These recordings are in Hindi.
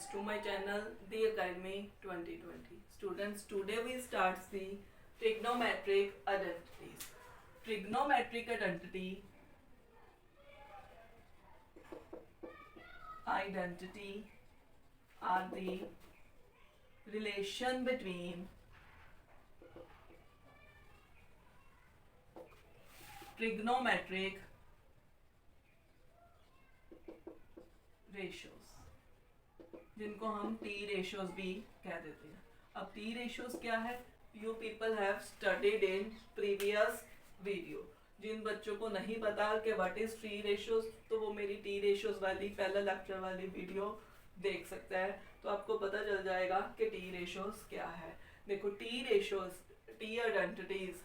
students to my channel The Academy 2020. Students, today we start the trigonometric identities. Trigonometric identity are the relation between trigonometric ratios, जिनको हम टी रेशियोज भी कह देते हैं. अब टी रेशियोज क्या है? You people have studied in previous video. जिन बच्चों को नहीं पता कि व्हाट इज टी रेशियोज, तो वो मेरी टी रेशियोज वाली पहला लेक्चर वाली वीडियो देख सकता है, तो आपको पता चल जाएगा कि टी रेशियोज क्या है. देखो, T ratios, T identities,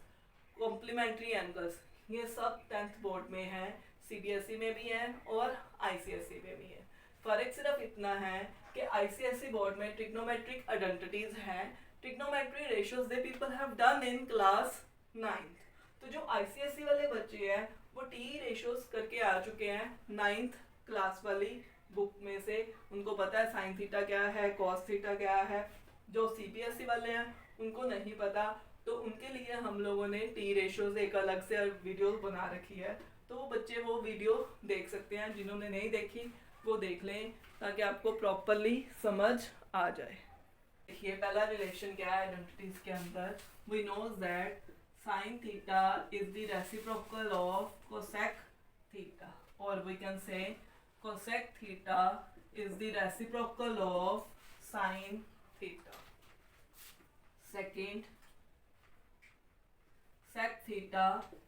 complementary angles, ये सब 10th बोर्ड में है, सीबीएसई में भी है और आईसीएसई में भी है. फर्क सिर्फ इतना है कि आईसीएसई बोर्ड में ट्रिग्नोमेट्रिक आइडेंटिटीज हैं, trigonometry ratios they people have done in class 9th. तो जो आईसीएसई वाले बच्चे हैं वो टी रेशियोज करके आ चुके हैं 9th क्लास वाली बुक में से. उनको पता है साइन थीटा क्या है, कॉस थीटा क्या है. जो सीबीएसई वाले हैं उनको नहीं पता, तो उनके लिए हम लोगों ने टी रेशियोज एक अलग से वीडियो बना रखी है, तो वो बच्चे वो वीडियो देख सकते हैं. जिन्होंने नहीं देखी वो देख लें ताकि आपको प्रॉपरली समझ आ जाए. देखिए, पहला रिलेशन क्या है आइडेंटिटीज के अंदर. We knows that sine theta is the reciprocal of cosec theta, और we can say cosec theta is the reciprocal of sine theta. Second, sec theta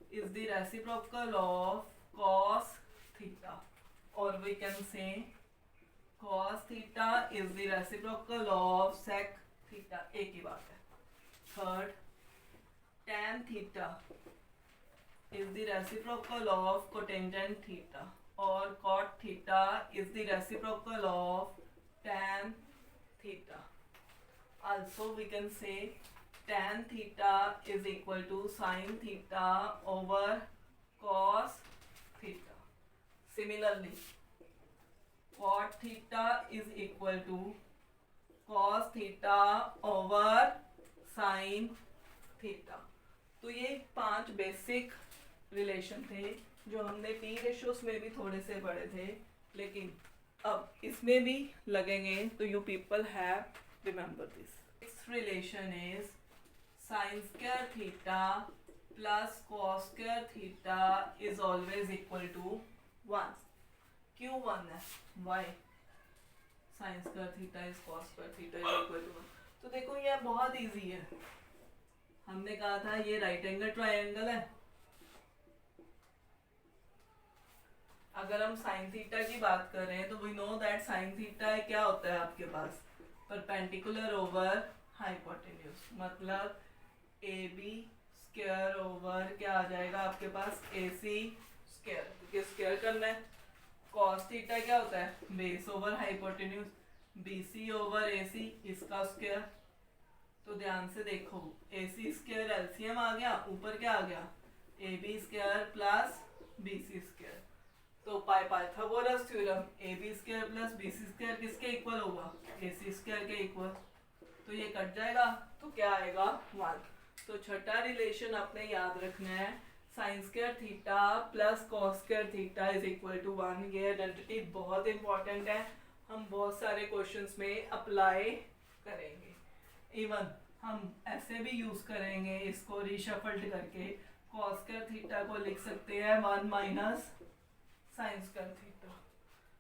is the reciprocal of cos theta, or we can say cos theta is the reciprocal of sec theta. एक ही बात है. Third, tan theta is the reciprocal of cotangent theta, or cot theta is the reciprocal of tan theta. Also we can say tan theta is equal to sin theta over cos theta. Similarly, cot theta is equal to cos theta over sin theta. तो ये 5 बेसिक रिलेशन थे जो हमने टी रेशियोस में भी थोड़े से पढ़े थे, लेकिन अब इसमें भी लगेंगे, तो you people have remember this. Next relation is sin square theta plus cos square theta is always equal to 1. क्यों 1 है? Why? sin square theta is cos square theta is equal to 1. तो देखो, ये बहुत इजी है. हमने कहा था ये राइट एंगल ट्रायंगल है. अगर हम sin थीटा की बात कर रहे हैं तो we know that sin theta क्या होता है आपके पास? परपेंडिकुलर ओवर हाइपोटेन्यूज, मतलब ए बी स्क्वायर ओवर क्या आ जाएगा आपके पास? ए सी स्क्वायर, क्योंकि स्क्वायर करना है. कॉस थीटा क्या होता है? Base over hypotenuse, B C over A C, इसका स्क्वायर. तो ध्यान से देखो, ए सी स्क्वायर एलसीएम आ गया, ऊपर क्या आ गया? A B square plus B C square. तो Pythagoras theorem, A B square plus B C square किसके इक्वल होगा? ए सी स्क्वायर के इक्वल. तो ये कट जाएगा, तो क्या आएगा? 1. तो छठा रिलेशन आपने याद रखना है, sine square theta plus cos square theta is equal to 1. ये आइडेंटिटी बहुत इंपॉर्टेंट है, हम बहुत सारे क्वेश्चंस में अप्लाई करेंगे. इवन हम ऐसे भी यूज करेंगे इसको रीशफल्ड करके. कॉस स्क्वायर थीटा को लिख सकते हैं 1 माइनस साइन स्क्वायर थीटा,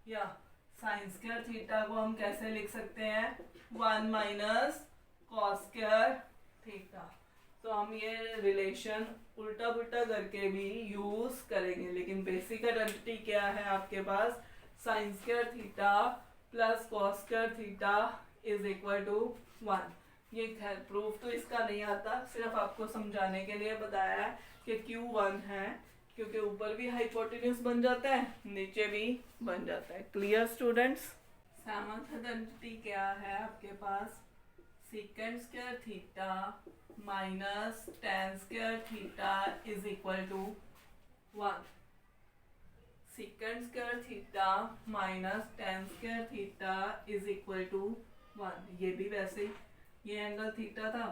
या साइन स्क्वायर थीटा को हम कैसे लिख सकते हैं? 1 माइनस कॉस स्क्वायर थीटा. तो हम ये रिलेशन उल्टा पुल्टा करके भी यूज करेंगे, लेकिन बेसिक आइडेंटिटी क्या है आपके पास? Sine square theta plus cos square theta is equal to 1. ये खैर प्रूफ तो इसका नहीं आता, सिर्फ आपको समझाने के लिए बताया है कि क्यों 1 है, क्योंकि ऊपर भी हाइपोटेन्यूज बन जाता है, नीचे भी बन जाता है. Clear students? सेवंथ आइडेंटिटी क्या है आपके पास? Second square theta minus tan square theta is equal to 1. Second square theta minus tan square theta is equal to 1। ये भी वैसे ही ये एंगल थीटा था।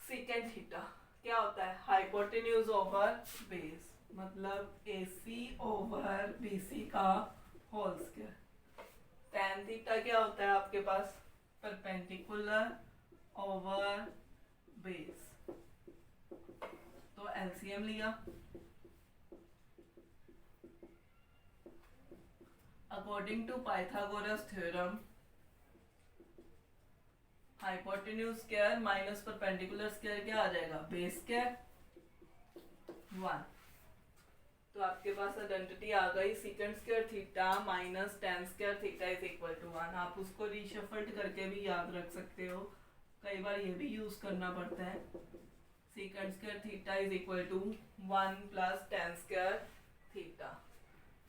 सेकंड थीटा क्या होता है, हाइपोटेन्यूज ओवर बेस, मतलब AC ओवर BC का होल स्क्वायर। टेन थीटा क्या होता है आपके पास, परपेंडिकुलर ओवर बेस। तो एलसीएम लिया, according to Pythagoras theorem hypotenuse square minus perpendicular square क्या आ जाएगा, बेस स्क्वायर 1। तो आपके पास आइडेंटिटी आ गई, secant square theta minus tan square theta is equal to 1। आप उसको रीशफल्ड करके भी याद रख सकते हो, कई बार ये भी यूज करना पड़ता है। Secant square theta is equal to 1 plus tan square theta,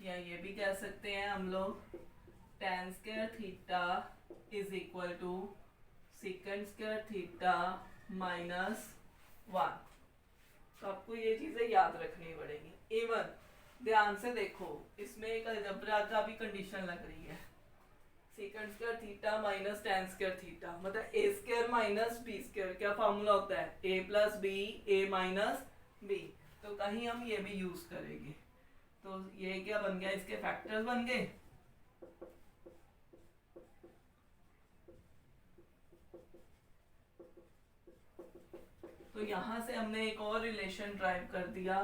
या ये भी कह सकते हैं हम लोग tan square theta is equal to secant square theta minus 1। तो आपको ये चीजें याद रखनी पड़ेगी। इवन ध्यान से देखो, इसमें एक अलजेब्रा का भी कंडीशन लग रही है, secant square theta minus tan square theta, मतलब ए स्क्वायर माइनस बी स्क्वायर। क्या फॉर्मूला होता है, A plus B A minus B. तो कहीं हम ये भी यूज करेंगे। तो ये क्या बन गया, इसके फैक्टर्स बन गए। तो यहां से हमने एक और रिलेशन ड्राइव कर दिया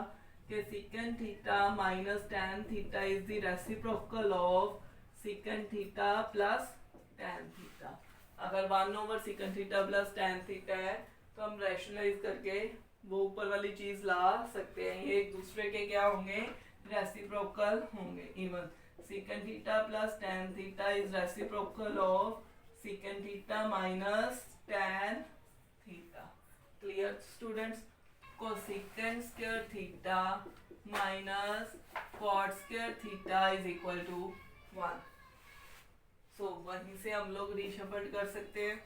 कि second theta minus tan theta is the reciprocal of secant theta plus tan theta. अगर 1 over second theta plus tan theta है तो हम रैशनलाइज करके वो ऊपर वाली चीज ला सकते हैं, ये एक दूसरे के क्या होंगे, रेसिप्रोकल होंगे। Even secant theta plus tan theta is reciprocal of secant theta minus tan theta. Clear students, cosecant square theta minus cot square theta is equal to 1। So वहीं से हम लोग रीशफल कर सकते हैं,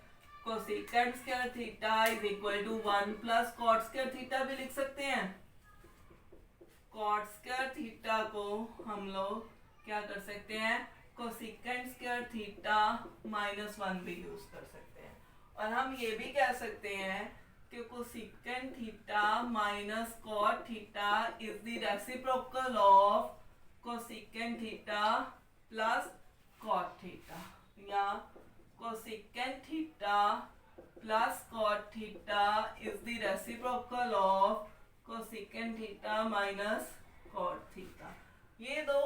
cosecant square theta is equal to 1 plus cot square theta भी लिख सकते हैं। कॉट स्क्वायर थीटा को हम लोग क्या कर सकते हैं, कोसेकेंड स्क्वायर थीटा माइनस 1 भी यूज कर सकते हैं। और हम ये भी कह सकते हैं कि cosecant theta minus cot theta is the reciprocal of cosecant theta plus cot theta, या cosecant theta plus cot theta is the reciprocal of cosecant theta minus cot theta. ये दो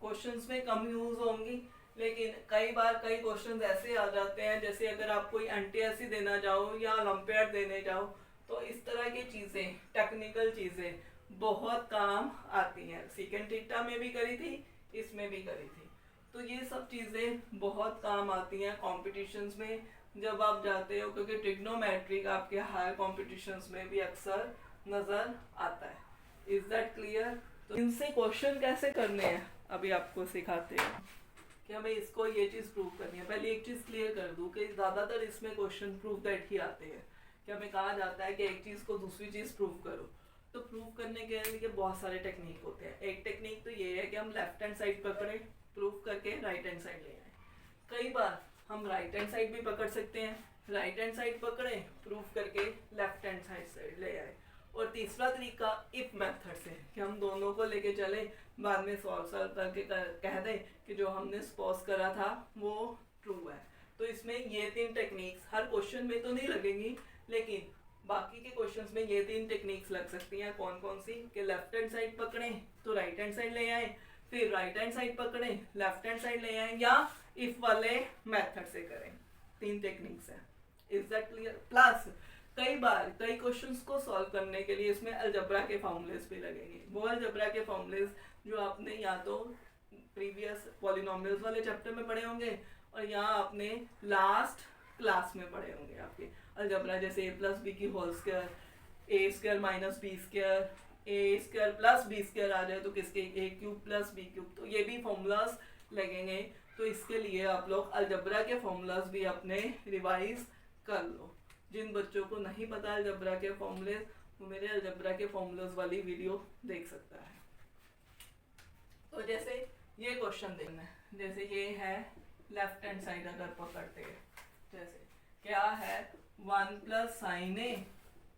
क्वेश्चंस में कम यूज होंगी, लेकिन कई बार कई क्वेश्चंस ऐसे आ जाते हैं, जैसे अगर आप कोई एनटीएससी देना चाहो या ओलंपियाड देने जाओ, तो इस तरह की चीज़ें, टेक्निकल चीज़ें बहुत काम आती हैं। सेकंड थीटा में भी करी थी, इसमें भी करी थी। तो ये सब चीज़ें बहुत काम आती हैं कॉम्पिटिशन्स में जब आप जाते हो, क्योंकि ट्रिग्नोमेट्रिक आपके हायर कॉम्पिटिशन्स में भी अक्सर नज़र आता है। Is that clear? तो इनसे क्वेश्चन कैसे करने हैं अभी आपको सिखाते हैं कि हमें इसको ये चीज़ प्रूव करनी है। पहले एक चीज़ क्लियर कर दूं कि ज़्यादातर इसमें क्वेश्चन प्रूव दैट ही आते हैं कि हमें कहा जाता है कि एक चीज़ को दूसरी चीज़ प्रूव करो। तो प्रूव करने के लिए बहुत सारे टेक्निक होते हैं। एक टेक्निक तो ये है कि हम लेफ्ट हैंड साइड पकड़े, प्रूव करके राइट हैंड साइड ले आए। कई बार हम राइट हैंड साइड भी पकड़ सकते हैं, राइट हैंड साइड पकड़े, प्रूव करके लेफ्ट हैंड साइड ले आए। और तीसरा तरीका इफ मेथड से, कि हम दोनों को लेके चले, बाद में सॉल्व करके कह दें कि जो हमने सपोज करा था वो ट्रू है। तो इसमें ये तीन टेक्निक्स हर क्वेश्चन में तो नहीं लगेंगी, लेकिन बाकी के क्वेश्चंस में ये तीन टेक्निक्स लग सकती हैं। कौन कौन सी? कि लेफ्ट हैंड साइड पकड़े तो राइट हैंड साइड ले आए, फिर राइट हैंड साइड पकड़े लेफ्ट हैंड साइड ले आए, या इफ वाले मेथड से करें। तीन टेक्निक्स हैं। Is that clear? प्लस कई बार कई क्वेश्चंस को सॉल्व करने के लिए इसमें अलजेब्रा के फॉर्मूलेस भी लगेंगे। वो अलजेब्रा के फॉर्मूलेस जो आपने या तो प्रीवियस पॉलिनोमियल्स वाले चैप्टर में पढ़े होंगे और या आपने लास्ट क्लास में पढ़े होंगे आपके अलजेब्रा, जैसे ए प्लस बी की होल स्क्वायर, ए स्क्वायर माइनस बी स्क्वायर, ए स्क्वायर प्लस बी स्क्वायर आ जाए तो किसके, ए क्यूब प्लस बी क्यूब। तो ये भी फॉर्मूलाज लगेंगे। तो इसके लिए आप लोग अलजेब्रा के फॉर्मूलाज भी अपने रिवाइज कर लो। जिन बच्चों को नहीं पता अलजेब्रा के फॉर्मूले, वो मेरे अलजेब्रा के फॉर्मूलाज वाली वीडियो देख सकता है। तो जैसे ये क्वेश्चन देखना है, जैसे ये है लेफ्ट हैंड साइड अगर पकड़ते हैं, जैसे क्या है 1 plus sign A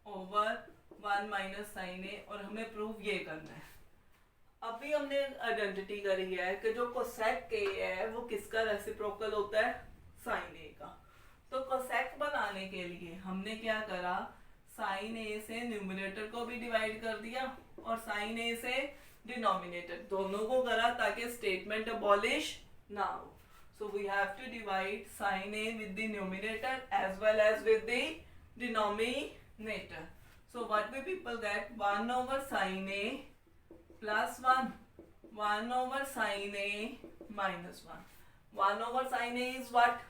over 1 minus sign ए, और हमें प्रूव ये करना है। अभी हमने आइडेंटिटी करी है कि जो कोसेक के है वो किसका रेसिप्रोकल होता है, साइन ए का। तो कोसेक बनाने के लिए हमने क्या करा, साइन ए से न्यूमरेटर को भी डिवाइड कर दिया और साइन ए से डिनोमिनेटर, दोनों को करा ताकि स्टेटमेंट अबॉलिश ना हो। So we have to divide sin a with the numerator as well as with the denominator. So what we people get, 1 over sin a plus 1, 1 over sin a minus 1. 1 over sin a is what?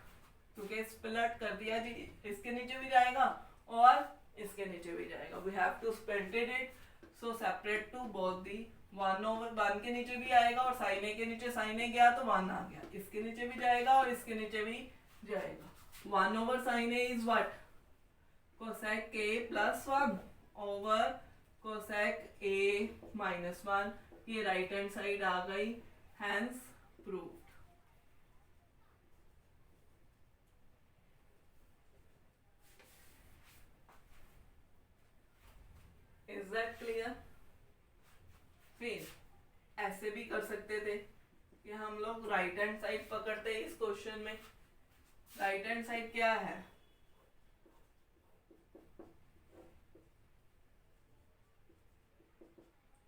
क्योंकि स्प्लिट कर दिया जी, इसके नीचे भी जाएगा और इसके नीचे भी जाएगा। We have to split it, so separate to both the 1 over 1 के नीचे भी आएगा और साइन ए के नीचे साइन ए गया तो 1 आ गया, इसके नीचे भी जाएगा और इसके नीचे भी जाएगा। 1 over sin a is what? Cosec a plus 1 over cosec a minus 1। ये राइट हैंड साइड आ गई, hence proved। Is that clear? फिर ऐसे भी कर सकते थे कि हम लोग राइट हैंड साइड पकड़ते हैं। इस क्वेश्चन में राइट हैंड साइड क्या है,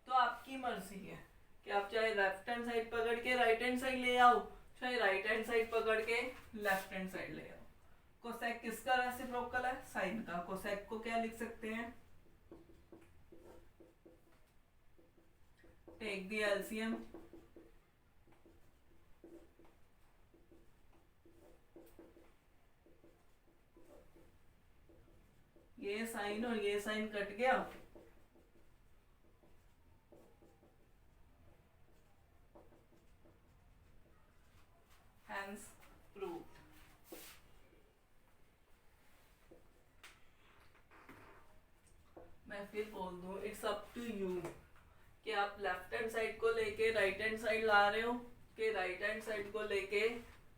तो आपकी मर्जी है कि आप चाहे लेफ्ट हैंड साइड पकड़ के राइट हैंड साइड ले आओ, चाहे राइट हैंड साइड पकड़ के लेफ्ट हैंड साइड ले आओ। कोसेक किसका रेसिप्रोकल है, साइन का। कोसेक को क्या लिख सकते हैं, टेक द एलसीएम, ये साइन और ये साइन कट गया, hence proved। मैं फिर बोल दूं, इट्स अप टू यू कि आप लेफ्ट हैंड साइड को लेके राइट हैंड साइड ला रहे हो कि राइट हैंड साइड को लेके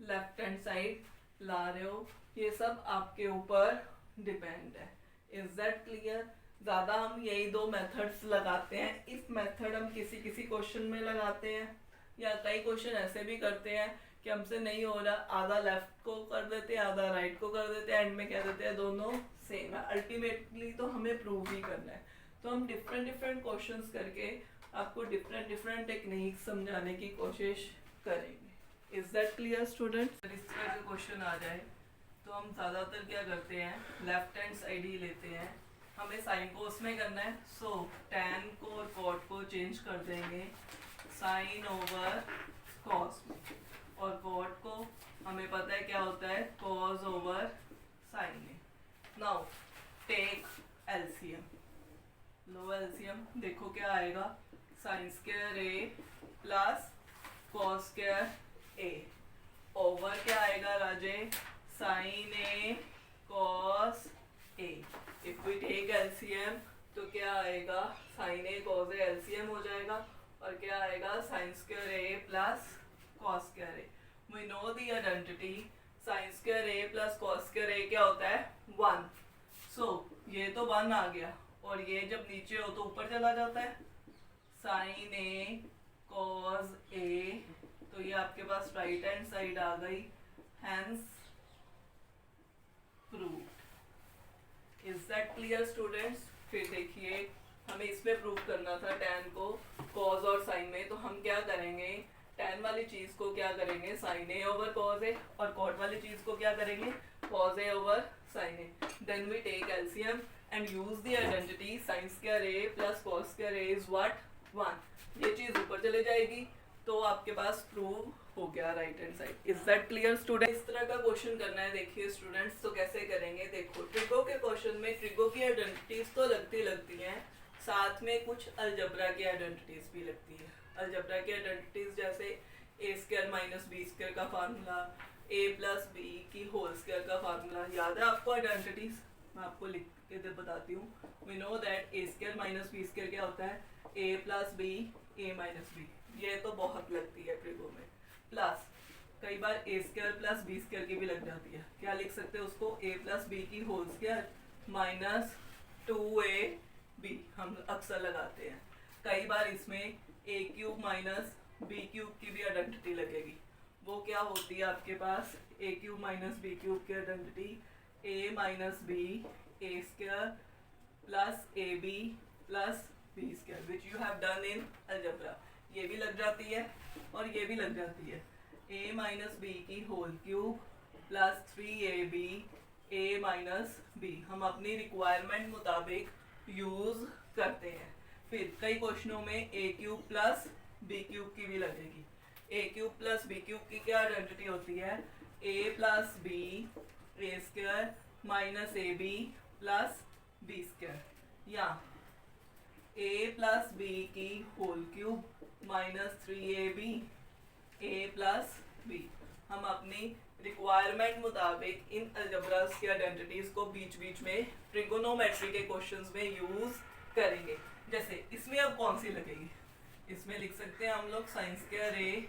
लेफ्ट हैंड साइड ला रहे हो। ये सब आपके ऊपर डिपेंड है। Is that clear? ज़्यादा हम यही दो मेथड्स लगाते हैं। इस मेथड हम किसी किसी क्वेश्चन में लगाते हैं, या कई क्वेश्चन ऐसे भी करते हैं कि हमसे नहीं हो रहा, आधा लेफ्ट को कर देते हैं आधा राइट को कर देते हैं, एंड में कह देते हैं दोनों सेम है। अल्टीमेटली तो हमें प्रूव ही करना है। तो हम डिफरेंट डिफरेंट क्वेश्चंस करके आपको डिफरेंट डिफरेंट टेक्निक समझाने की कोशिश करेंगे। Is that clear students? इस तरह का क्वेश्चन आ जाए तो हम ज़्यादातर क्या करते हैं, लेफ्ट हैंड साइड ही लेते हैं। हमें साइन को उसमें करना है, सो टैन को और कॉट को चेंज कर देंगे साइन ओवर कॉस में, और कॉट को हमें पता है क्या होता है, कॉस ओवर साइन में। नाउ टेक एलसीएम, लो एलसीएम, देखो क्या आएगा, sine square A plus cos square A over क्या आएगा राजे, sine A cos A. If we take LCM तो क्या आएगा, sine A cos A LCM हो जाएगा, और क्या आएगा, sine square A plus cos square A. We know the identity, sine square A plus cos square A क्या होता है, 1। सो ये तो 1 आ गया, और ये जब नीचे हो तो ऊपर चला जाता है, साइन ए कॉस ए, तो ये आपके पास राइट हैंड साइड आ गई, hence proved. Is that clear students? फिर देखिए हमें इसमें प्रूव करना था टैन को कॉज और साइन में, तो हम क्या करेंगे, टैन वाली चीज को क्या करेंगे, sine A over cos A, और कॉट वाली चीज को क्या करेंगे, cos A over sine A. Then we take LCM and use the identity sin square a plus cos square a is what, 1। ये चीज ऊपर चले जाएगी तो आपके पास प्रूव हो गया right hand side. Is that clear student? इस तरह का क्वेश्चन करना है। देखिए स्टूडेंट्स, तो कैसे करेंगे, देखो ट्रिगो के क्वेश्चन में ट्रिगो की आइडेंटिटीज तो लगती हैं, साथ में कुछ अलजबरा की आइडेंटिटीज भी लगती है। अलजबरा की आइडेंटिटीज जैसे ए स्क्वायर माइनस बी स्क्वायर का फार्मूला, ए प्लस बी की होल स्क्वायर का फार्मूला, याद है आपको आइडेंटिटीज? मैं आपको लिख के बताती हूँ. We know that A square minus B square क्या होता है, A plus B A minus B. ये तो बहुत लगती है ट्रिगो में. प्लस कई बार A square plus B square की भी लग जाती है. क्या लिख सकते हैं उसको, ए प्लस बी की होल स्क्वायर माइनस 2ab हम अक्सर लगाते हैं. कई बार इसमें A cube minus B cube की भी आइडेंटिटी लगेगी. वो क्या होती है आपके पास, A cube minus B cube की identity A minus B A square plus A B plus B square which you have done in algebra. ये भी लग जाती है और ये भी लग जाती है. ए माइनस बी की होल क्यूब प्लस 3ab ए माइनस बी हम अपनी रिक्वायरमेंट मुताबिक यूज करते हैं. फिर कई क्वेश्चनों में A cube plus B cube की भी लगेगी. A cube plus B cube की क्या आइडेंटिटी होती है, A plus B A square minus A B plus B square, या ए प्लस बी की whole cube minus 3ab A plus B. हम अपनी रिक्वायरमेंट मुताबिक इन अलजेब्रास की आइडेंटिटीज को बीच बीच में ट्रिगोनोमेट्री के क्वेश्चंस में यूज करेंगे. जैसे इसमें अब कौन सी लगेगी, इसमें लिख सकते हैं हम लोग sine square A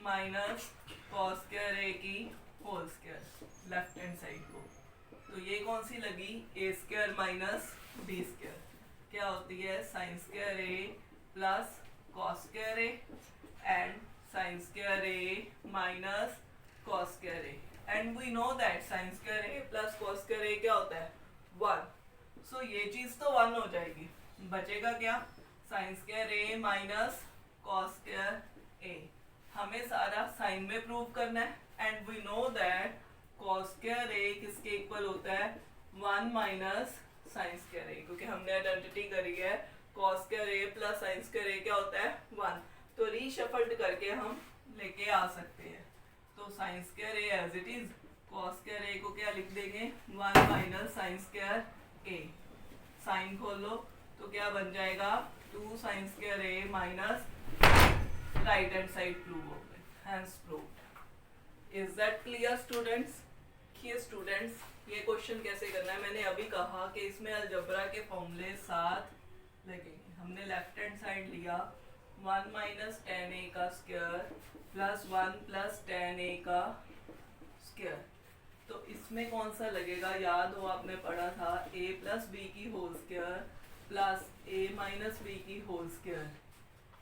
minus cos square A की whole square left hand side को. तो ये कौन सी लगी, A square minus B square. क्या होती है, sine square A plus cos square A and sine square A minus cos square A. And we know that sine square A plus cos square A क्या होता है, 1. सो ये चीज तो 1 हो जाएगी. बचेगा क्या, sine square A minus cos square A. हमें सारा साइन में प्रूव करना है. And we know that cos square A किसके इक्वल होता है, 1 माइनस साइन स्क्वायर ए, क्योंकि हमने आइडेंटिटी करी है cos square A plus sign square A क्या होता है, 1. तो रीशफल्ड करके हम लेके आ सकते हैं. तो sine square A as it is, cos square A को क्या लिख देंगे, 1 minus sine square A. Sine खोल लो तो क्या बन जाएगा, 2 sine square A minus right hand side prove हो गए. Hence proved. Is that clear students? ये स्टूडेंट्स ये क्वेश्चन कैसे करना है, मैंने अभी कहा कि इसमें अलजेब्रा के फॉर्मूले साथ लगेंगे. हमने लेफ्ट हैंड साइड लिया 1 माइनस टेन ए का स्क्वायर प्लस 1 प्लस टेन ए का स्क्वायर. तो इसमें कौन सा लगेगा, याद हो आपने पढ़ा था a प्लस बी की whole square plus a minus B की होल स्क्वायर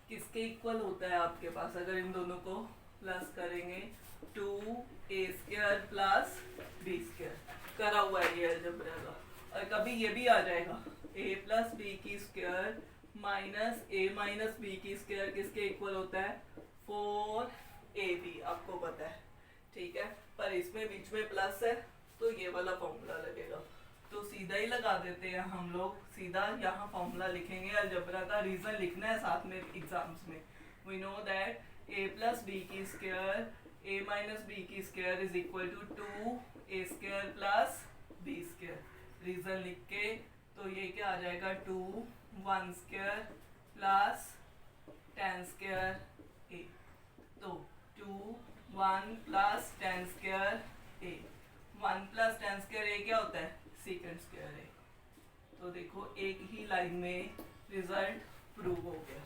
किसके इक्वल होता है आपके पास, अगर इन दोनों को प्लस करेंगे 2a square plus B square. करा हुआ है ये अलजेब्रा का. और कभी ये भी आ जाएगा a प्लस बी की square minus a minus B की स्क्वायर किसके इक्वल होता है, 4ab. आपको पता है, ठीक है. पर इसमें बीच में प्लस है तो ये वाला फॉर्मूला लगेगा. तो सीधा ही लगा देते हैं हम लोग, सीधा यहाँ फॉर्मूला लिखेंगे. अलजेब्रा का रीजन लिखना है साथ में एग्जाम्स में. We know that a plus B की स्क्वायर a माइनस बी की square is equal to 2a square plus b square. Reason लिख के तो ये क्या आ जाएगा, 2 1 स्क्वायर प्लस 10 स्क्वायर a. तो 2 1 plus 10 square a. 1 plus 10 square a क्या होता है, सेकंड स्क्वायर a. तो देखो एक ही लाइन में रिजल्ट प्रूव हो गया.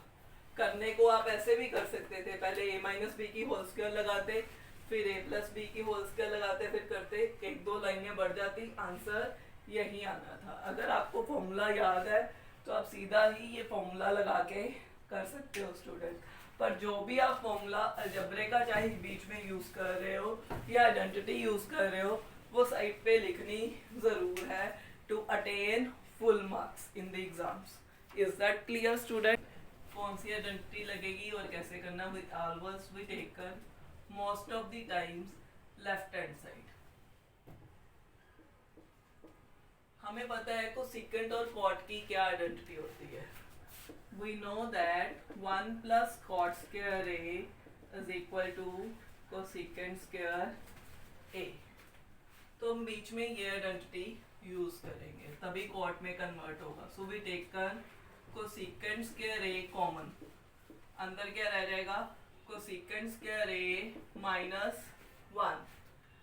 करने को आप ऐसे भी कर सकते थे, पहले a माइनस बी की होल स्क्वायर लगाते, फिर a प्लस बी की होल स्क्वायर लगाते, फिर करते, एक दो लाइनें बढ़ जाती, आंसर यही आना था. अगर आपको फॉर्मूला याद है तो आप सीधा ही ये फॉर्मूला लगा के कर सकते हो स्टूडेंट. पर जो भी आप फॉर्मूला अलजेब्रे का चाहे बीच में यूज कर रहे हो या आइडेंटिटी यूज कर रहे हो, वो साइड पे लिखनी जरूर है to attain full marks in the exams. Is that clear student? कौन सी आइडेंटिटी लगेगी और कैसे करना, with always we taken most of the times left hand side. हमें पता है को सेकंड और कॉट की क्या आइडेंटिटी होती है. We know that 1 plus cot square A is equal to cosecant square A. तो हम बीच में ये आइडेंटिटी यूज करेंगे तभी कॉट में कन्वर्ट होगा. So we taken cosecant square A common. अंदर क्या रह जाएगा, कोसेकेंट स्क्वायर ए माइनस 1.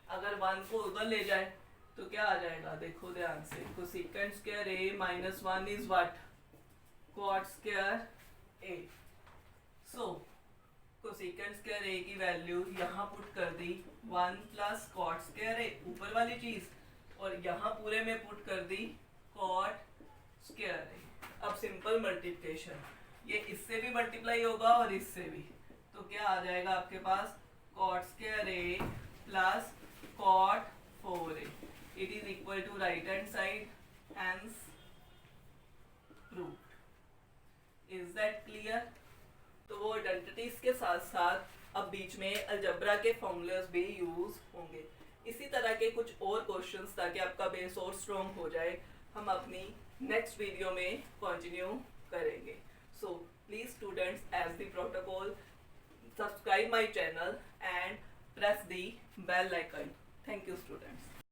अगर 1 को उधर ले जाए तो क्या आ जाएगा, देखो ध्यान से, cosecant square A minus 1 is what, cot square A. So cosecant square A की वैल्यू यहाँ पुट कर दी 1 प्लस कॉट स्क्वायर ए, ऊपर वाली चीज, और यहाँ पूरे में पुट कर दी कॉट स्क्वायर ए। अब सिंपल मल्टीप्लिकेशन, ये इससे भी मल्टीप्लाई होगा और इससे भी, तो क्या आ जाएगा आपके पास, cot square A plus cot 4a, it is equal to right hand side, hence proved. Is that clear? तो वो आइडेंटिटीज के साथ साथ अब बीच में अलजेब्रा के फॉर्मूलाज भी यूज होंगे। इसी तरह के कुछ और क्वेश्चंस, ताकि आपका बेस और स्ट्रॉन्ग हो जाए, हम अपनी नेक्स्ट वीडियो में कंटिन्यू करेंगे। So please students, as the protocol, subscribe my channel and press the bell icon. Thank you students.